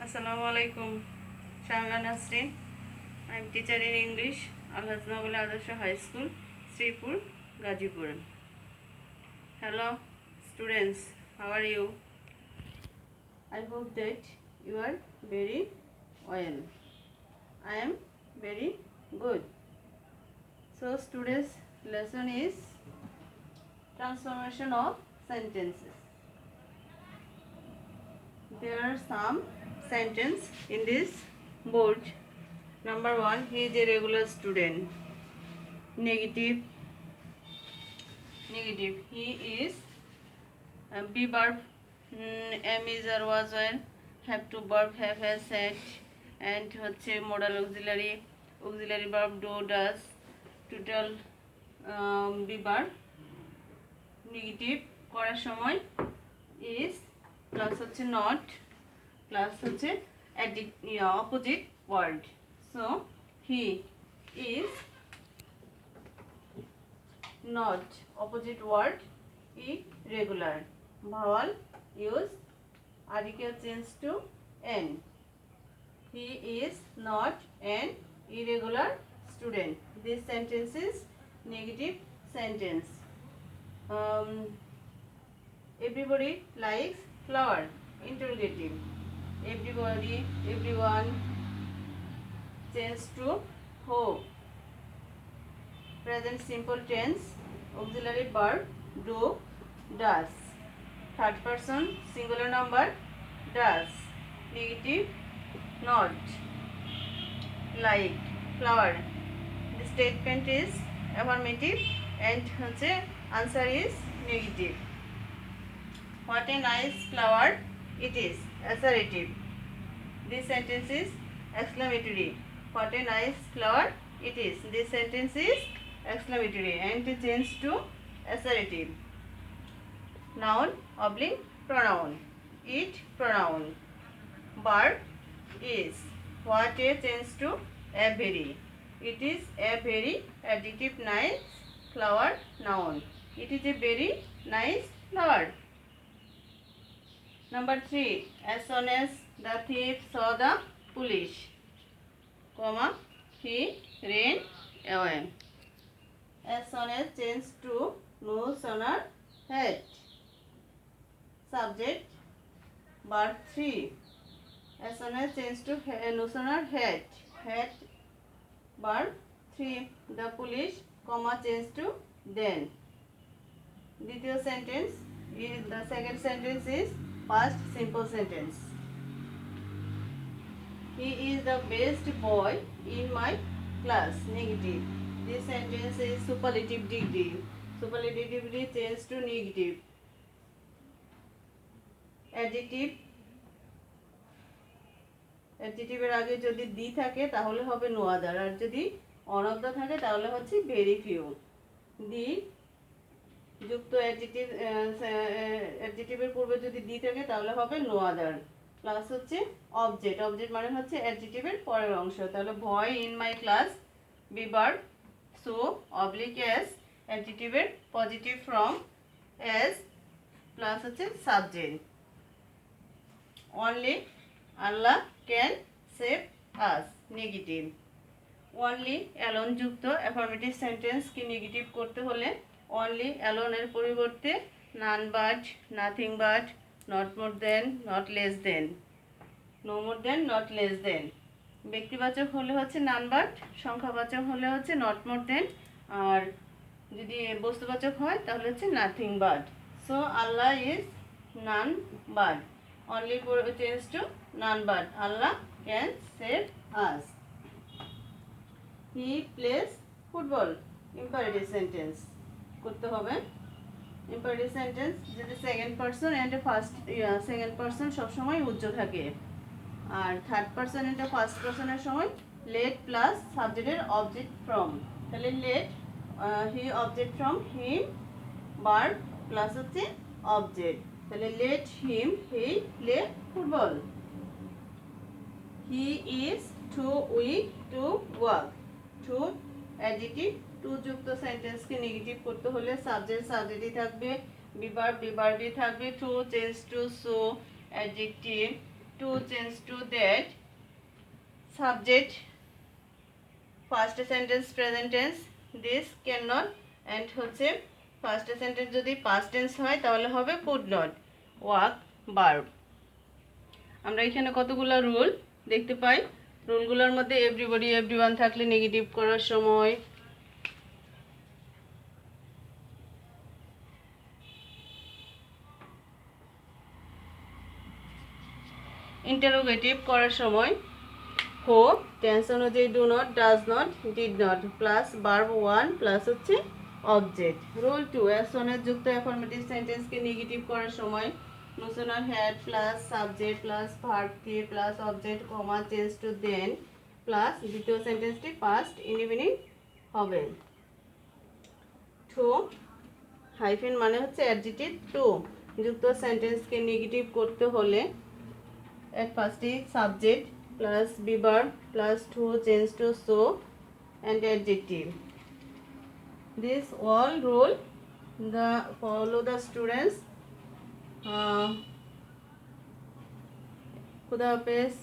Assalamu alaikum. Shamla Nasrin. I am teacher in English, Al-Haj Nobel Adarsha High School, Sripur, Gajipur. Hello, students. How are you? I hope that you are very well. I am very good. So, today's lesson is transformation of sentences. There are some sentences in this board. Number 1, he is a regular student. Negative. He is be verb am is or was when, have to verb have has said, and হচ্ছে modal auxiliary verb do does, total be verb negative করার সময় is plus হচ্ছে not plus হচ্ছে opposite word. So he is not opposite word irregular. Vowel use article change to n. He is not an irregular student. This sentence is negative sentence. Everybody likes flower. Interrogative. Everybody, everyone change to who. Present simple tense, auxiliary verb do, does. Third person singular number does. Negative not. Like flower. The statement is affirmative and answer is negative. What a nice flower it is. Assertive. This sentence is exclamatory. What a nice flower it is. This sentence is exclamatory and change to assertive. Noun oblique pronoun. It pronoun. Verb is. What a change to a very. It is a very adjective nice flower noun. It is a very nice flower. Number 3. As soon as the thief saw the police, comma, he ran away. As soon as change to no sooner had. Subject verb 3. As soon as change to no sooner had. Had verb 3. The police, comma, change to then. দ্বিতীয় sentence is the second sentence is past simple sentence. He is the best boy in my class. Negative. This sentence is superlative degree. Superlative degree change to negative. Adjective. Adjective এর আগে যদি দি থাকে তাহলে হবে no other, আর যদি অনদ্য থাকে তাহলে হচ্ছে very few. দি যুক্ত অ্যাডজেক্টিভের পূর্বে যদি দি থাকে তাহলে হবে no other. প্লাস হচ্ছে অবজেক্ট। অবজেক্ট মানে হচ্ছে অ্যাডজেক্টিভের পরের অংশ। তাহলে boy in my class be verb so oblique as অ্যাডজেক্টিভের পজিটিভ ফর্ম অ্যাজ প্লাস হচ্ছে subject. Only Allah can save us. Negative. Only alone যুক্ত অ্যাফার্মেটিভ সেন্টেন্সকে নেগেটিভ করতে হলে অনলি অ্যালোনের পরিবর্তে none but, nothing but, not more than, not less than, no more than, not less than. ব্যক্তিবাচক হলে হচ্ছে নান বাট, সংখ্যাবাচক হলে হচ্ছে নট মোর দেন, আর যদি বস্তুবাচক হয় তাহলে হচ্ছে nothing but. So Allah is none but. Only change to none but. Allah can save us. He plays football. Imperative sentence করতে হবে। ইম্পারেটিভ সেন্টেন্স যদি second person and first second person সবসময় উজ্জ্ব থাকে, আর থার্ড পারসন অ্যান্ড ফার্স্ট পারসনের সময় let plus সাবজেক্টের অবজেক্ট ফ্রম। তাহলে let he object from him verb plus হচ্ছে অবজেক্ট। তাহলে let him he play football. He is two week to walk. Too adjective. Too যুক্ত সেন্টেন্সকে নেগেটিভ করতে হলে সাবজেক্ট সাবজেক্টই থাকবে, বিভার্ব বিভার্বই থাকবে। Too change to so adjective. Too to change to that, subject first sentence present tense, this can not, and হচ্ছে first sentence যদি past tense হয় তাহলে হবে কুড নট, ওয়াক ভার্ব। আমরা এখানে কতগুলো রুল দেখতে পাই। রুলগুলোর মধ্যে এভরিবডি এভরিওয়ান থাকলে নেগেটিভ করার সময়, ইন্টারোগেটিভ করার সময় হো টেন্স অনুযায়ী do not, does not, did not plus verb one plus হচ্ছে অবজেক্ট। রুল টু, অ্যাকশনের যুক্ত অ্যাফার্মেটিভ সেন্টেন্সকে নেগেটিভ করার সময় notional had plus subject plus verb কে plus object comma change to then plus দ্বিতীয় সেন্টেন্সটি পাস্ট ইনডিফিনিট হবে। টু হাইফেন মানে হচ্ছে অ্যাডজেক্টিভ টু যুক্ত সেন্টেন্সকে নেগেটিভ করতে হলে at first is subject plus be verb plus to change to so and adjective. This all rule the follow the students. Khuda Hafiz.